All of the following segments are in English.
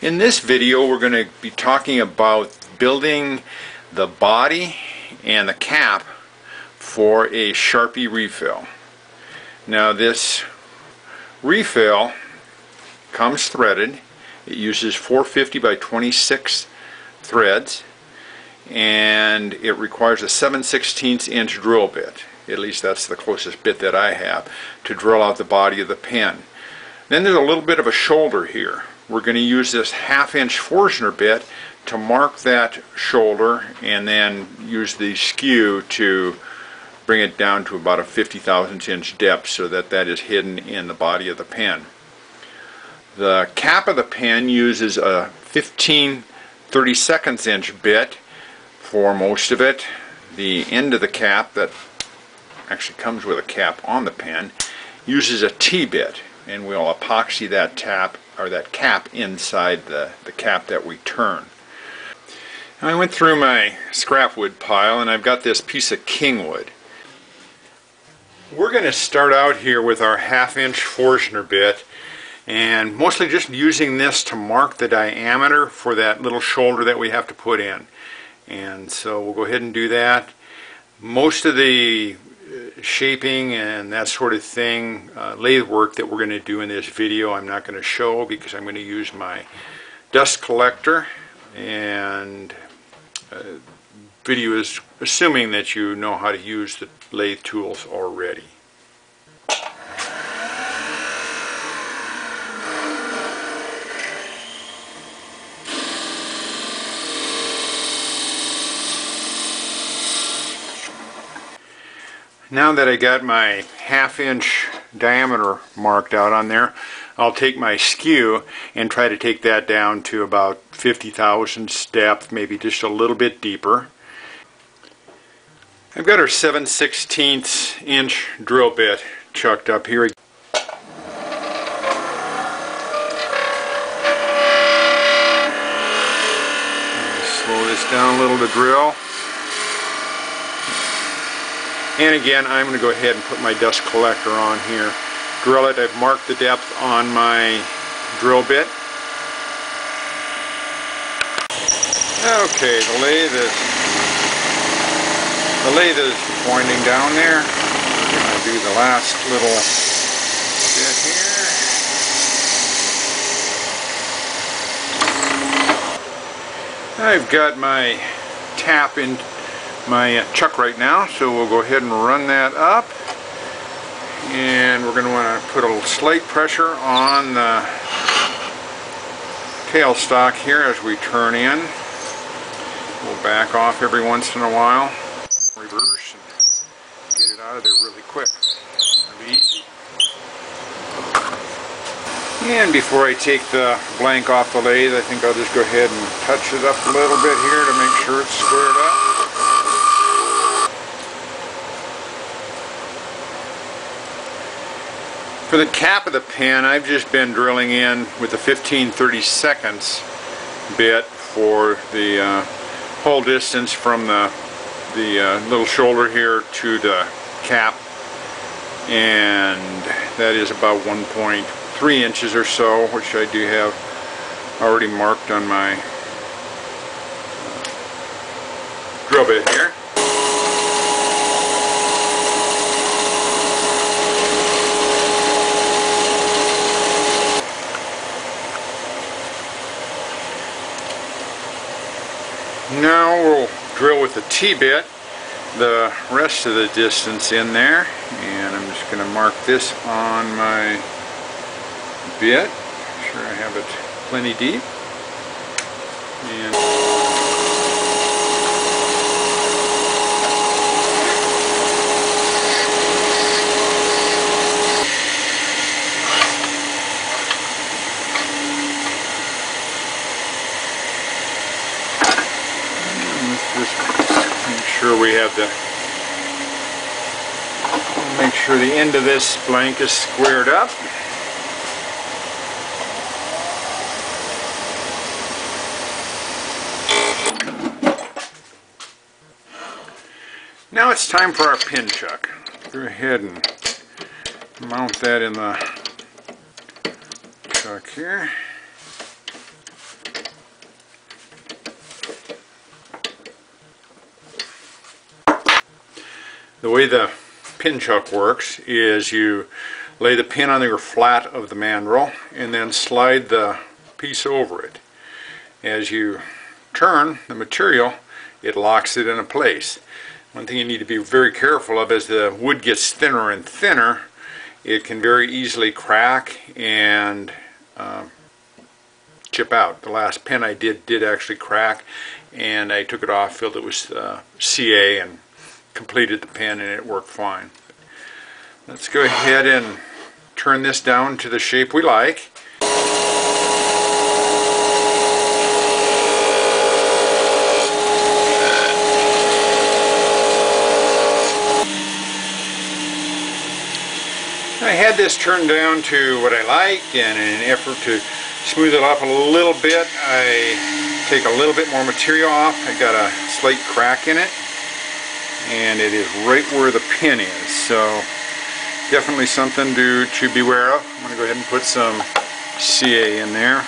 In this video we're going to be talking about building the body and the cap for a Sharpie refill. Now this refill comes threaded. It uses 450 by 26 threads and it requires a 7/16 inch drill bit. At least that's the closest bit that I have to drill out the body of the pen. Then there's a little bit of a shoulder here. We're going to use this 1/2 inch Forstner bit to mark that shoulder and then use the skew to bring it down to about a 50,000th inch depth so that that is hidden in the body of the pen. The cap of the pen uses a 15/32 inch bit for most of it. The end of the cap, that actually comes with a cap on the pen, uses a T-bit, and we'll epoxy that cap inside the cap that we turn. Now I went through my scrap wood pile and I've got this piece of kingwood. We're going to start out here with our 1/2 inch Forstner bit and mostly just using this to mark the diameter for that little shoulder that we have to put in. And so we'll go ahead and do that. Most of the shaping and that sort of thing, lathe work that we're going to do in this video, I'm not going to show because I'm going to use my dust collector, and video is assuming that you know how to use the lathe tools already. Now that I got my 1/2 inch diameter marked out on there, I'll take my skew and try to take that down to about 50 thousandths depth, maybe just a little bit deeper. I've got our 7/16 inch drill bit chucked up here. Slow this down a little to drill. And again, I'm going to go ahead and put my dust collector on here. Drill it. I've marked the depth on my drill bit. Okay, the lathe is winding down there. We're going to do the last little bit here. I've got my tap in my chuck right now, so we'll go ahead and run that up, and we're going to want to put a slight pressure on the tailstock here as we turn in. We'll back off every once in a while, reverse, and get it out of there really quick. It'll be easy. And before I take the blank off the lathe, I think I'll just go ahead and touch it up a little bit here to make sure it's squared up. For the cap of the pen, I've just been drilling in with the 15/32 bit for the whole distance from the little shoulder here to the cap, and that is about 1.3 inches or so, which I do have already marked on my drill bit here. Now we'll drill with the T-bit the rest of the distance in there, and I'm just going to mark this on my bit. Make sure I have it plenty deep. And sure we have make sure the end of this blank is squared up. Now it's time for our pin chuck. Go ahead and mount that in the chuck here. The way the pin chuck works is you lay the pin on your flat of the mandrel and then slide the piece over it. As you turn the material, it locks it into place. One thing you need to be very careful of, as the wood gets thinner and thinner, it can very easily crack and chip out. The last pin I did actually crack, and I took it off, filled it with CA, and completed the pin, and it worked fine. Let's go ahead and turn this down to the shape we like. I had this turned down to what I like, and in an effort to smooth it up a little bit, I take a little bit more material off. I got a slight crack in it, and it is right where the pin is, so definitely something to beware of. I'm going to go ahead and put some CA in there.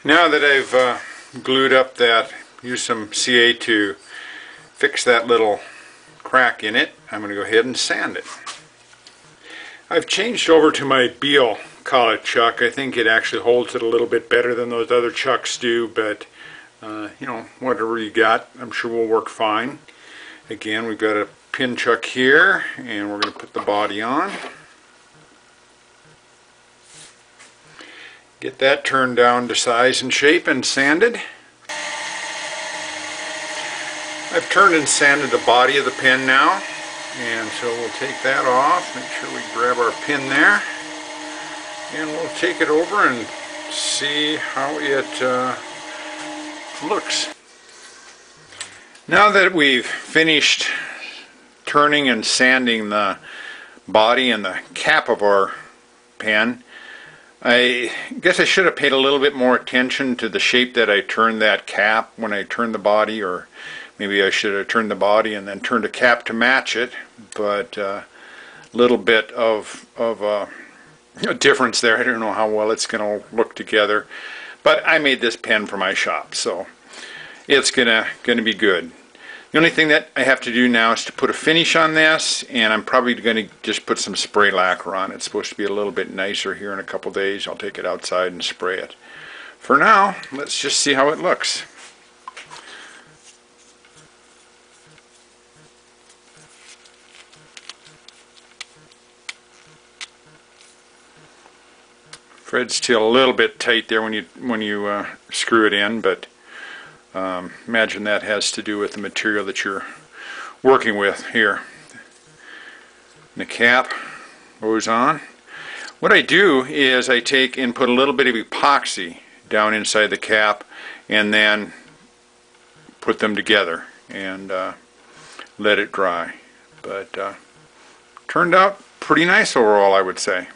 Now that I've glued up that, used some CA to fix that little crack in it, I'm going to go ahead and sand it. I've changed over to my Beal collet chuck. I think it actually holds it a little bit better than those other chucks do, but you know, whatever you got, I'm sure will work fine. Again, we've got a pin chuck here, and we're going to put the body on. Get that turned down to size and shape and sanded. I've turned and sanded the body of the pin now, and so we'll take that off, make sure we grab our pin there, and we'll take it over and see how it looks. Now that we've finished turning and sanding the body and the cap of our pen, I guess I should have paid a little bit more attention to the shape that I turned that cap when I turned the body, or maybe I should have turned the body and then turned a cap to match it, but a little bit of a difference there. I don't know how well it's going to look together, but I made this pen for my shop, so it's gonna be good. The only thing that I have to do now is to put a finish on this, and I'm probably going to just put some spray lacquer on. It's supposed to be a little bit nicer here in a couple days. I'll take it outside and spray it. For now, let's just see how it looks. Thread's still a little bit tight there when you screw it in, but imagine that has to do with the material that you're working with here. And the cap goes on. What I do is I take and put a little bit of epoxy down inside the cap, and then put them together and let it dry. But turned out pretty nice overall, I would say.